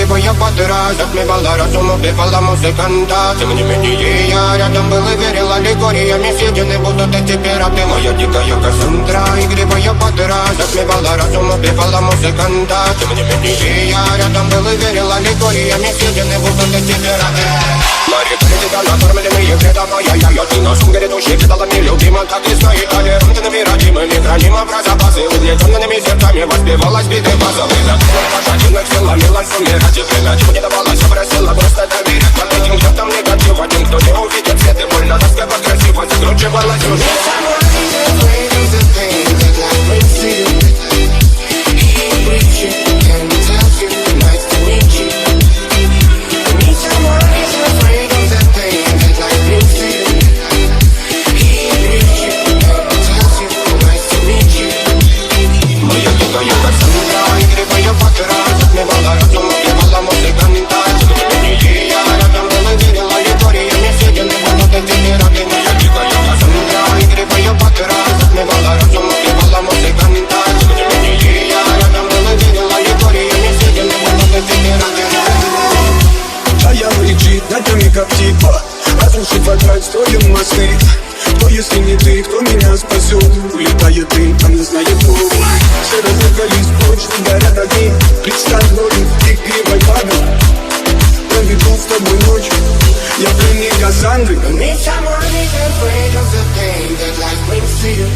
игривая подыра затмевала разум, убивала музыканта. Тем не менее я рядом был и верил аллегориями съедены будут эти пираты. Моя дикая Кассандра, игривая подыра затмевала разум, убивала музыканта. Тем не менее я рядом был и верил аллегориями съедены будут эти пираты. Мои критика накормленные вредом, ай-яй-яй, ты на сум грядущий предалами любима, как весна и толерантными родимы, нехранима про запасы, угнетенными сердцами воспевалась биты базовые. Пошатинных сил ломилась умирать и время, чего не давалось, просила просто доверять. Под этим чертом негатив, один, кто не увидит свет и больно, тоска по красиво закручивалась уже. Как типа разрушить вокруг строим мосты. Кто если не ты, кто меня спасет? Улетает дым, а не знает Бог. Все разыгрались прочь, горят огни. Представь ноль, игривой падал. Проведу с тобой ночь. Я пленник Кассандры. Need someone who's afraid of the thing that life brings to you.